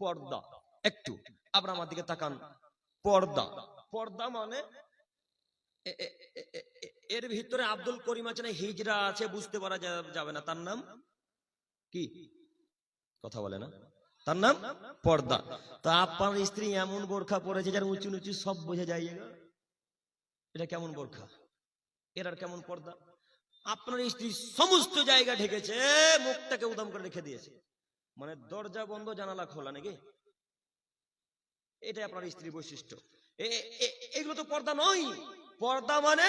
পর্দা। একটু আপনারা আমার দিকে তাকান। পর্দা, পর্দা মানে এর ভিতরে আব্দুল করিম আছে না হিজরা আছে, বুঝতে পারা যাবে না, তার নাম কি? কথা বলে না, তার নাম পর্দা। তা আপনার স্ত্রী এমন বোরখা পরেছে যার উঁচু নিচু সব বোঝা যায়, এটা কেমন বোরখা? এর আর কেমন পর্দা? আপনার স্ত্রী সমস্ত জায়গা ঢেকেছে, মুখটাকে উদাম করে রেখে দিয়েছে, মানে দরজা বন্ধ জানালা খোলা নাকি? এটাই আপনার স্ত্রীর বৈশিষ্ট্য। এগুলো তো পর্দা নয়। পর্দা মানে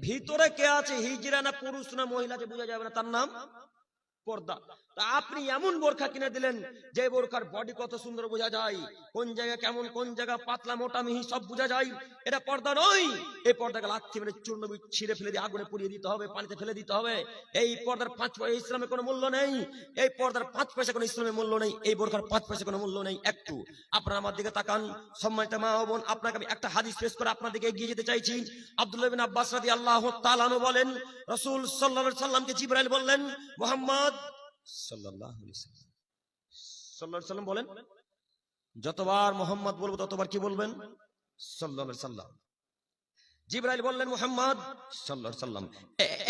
ভিতরে কে আছে, হিজরা না পুরুষ না মহিলা, যে বোঝা যাবে না, তার নাম পর্দা। তা আপনি এমন বোরখা কিনে দিলেন যে বোরখার বডি কত সুন্দর বোঝা যায়, কোন জায়গা কেমন, কোন জায়গা পাতলা মোটা মিহি সব বোঝা যায়, এটা পর্দা নয়। এই পর্দাকে লাথি মেরে চূর্ণ ছিঁড়ে ফেলে দিয়ে আগুনে পুড়িয়ে দিতে হবে, পানিতে ফেলে দিতে হবে। এই পর্দার 5 পয়সা ইসলামে কোনো মূল্য নেই। এই পর্দার 5 পয়সা কোনো ইসলামে মূল্য নেই। এই বোরখার 5 পয়সা কোনো মূল্য নেই। একটু আপনারা আমার দিকে তাকান। সম্মানিত মা ও বোন, আপনাকে আমি একটা হাদিস পেশ করে আপনার দিকে এগিয়ে যেতে চাইছি। আব্দুল্লাহ বিন আব্বাস রাদিয়াল্লাহু তাআলা আনহু বলেন, রাসূল সাল্লাল্লাহু আলাইহি সাল্লামকে জিবরাইল বললেন, মুহাম্মদ সাল্লাল্লাহু আলাইহি সাল্লাম বলেন, যতবার মোহাম্মদ বলবো ততবার কি বলবেন? সাল্লাল্লাহু আলাইহি সাল্লাম। জিবরাইল বললেন, মুহাম্মদ সাল্লাল্লাহু আলাইহি সাল্লাম,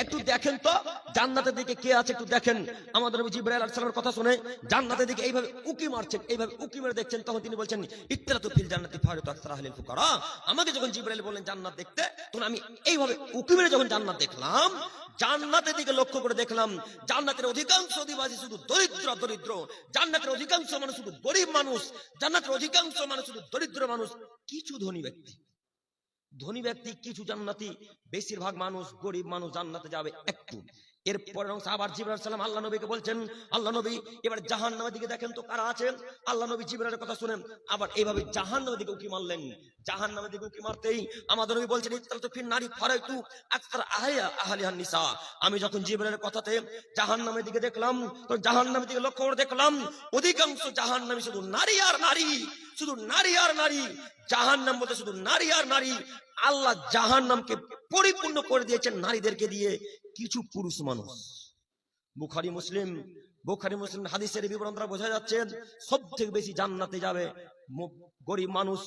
একটু দেখেন তো জান্নাতের দিকে কে আছে, একটু দেখেন। আমাদের নবী জিবরাইল আলাইহিস সালামের কথা শুনে জান্নাতের দিকে এইভাবে উকি মারছেন, এইভাবে উকি মেরে দেখছেন। তখন তিনি বলছেন, ইত্তারাতু ফিল জান্নাতি ফারিতু আকসার আহলিল ফুকারা। আমাকে যখন জিবরাইল বললেন জান্নাত দেখতে, তখন আমি এইভাবে উকি মেরে যখন জান্নাত দেখলাম, জান্নাতের দিকে লক্ষ্য করে দেখলাম, জান্নাতের অধিকাংশ অধিবাসী শুধু দরিদ্র দরিদ্র, জান্নাতের অধিকাংশ মানুষ শুধু গরিব মানুষ, জান্নাতের অধিকাংশ মানুষ শুধু দরিদ্র মানুষ, কিছু ধনী ব্যক্তি। ধনী ব্যক্তি কিছু জান্নাতি, বেশিরভাগ মানুষ গরিব মানুষ জান্নাতে যাবে একটু। এরপরে আবার জিবরাইল আলাইহিস সালাম আল্লাহ নবীকে বলছেন, আল্লাহ নবী এবার জাহান্নামের দিকে দেখেন তো কারা আছেন। আল্লাহ নবী জিবরাইলের কথা শুনেন আবার এইভাবে জাহান্নামের দিকে উকি মারলেন। জাহান্নামের দিকে উকি মারতেই আমাদের নবী বলছেন, ইত্তারাতু ফিন নারি ফারাইতু আকসার আহলিহান নিসা। আমি যখন জিবরাইলের কথাতে জাহান্নামের দিকে দেখলাম, তো জাহান্নামের দিকে লক্ষ্য করে দেখলাম অধিকাংশ জাহান্নামী শুধু নারী আর নারী, শুধু নারী আর নারী। জাহান্নাম বলতে শুধু নারী আর নারী। আল্লাহ জাহান্নামকে পরিপূর্ণ করে দিয়েছেন নারীদেরকে দিয়ে কিছু পুরুষ মানুষ। বুখারী মুসলিম হাদিসের বিবরণ দ্বারা বোঝা যাচ্ছে সব থেকে বেশি জান্নাতে যাবে গরিব মানুষ,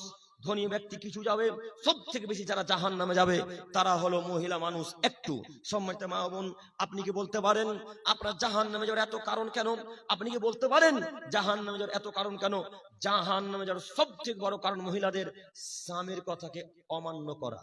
ধনী ব্যক্তি কিছু যাবে, সব থেকে বেশি যারা জাহান্নামে যাবে তারা হলো মহিলা মানুষ। একটু সম্মানিত মা বোন, আপনি কি বলতে পারেন আপনার জাহান্নামে যাওয়ার এত কারণ কেন? আপনি কি বলতে পারেন জাহান্নামে যাওয়ার এত কারণ কেন? জাহান্নামে যাওয়ার সবচেয়ে বড় কারণ মহিলাদের স্বামীর কথাকে অমান্য করা।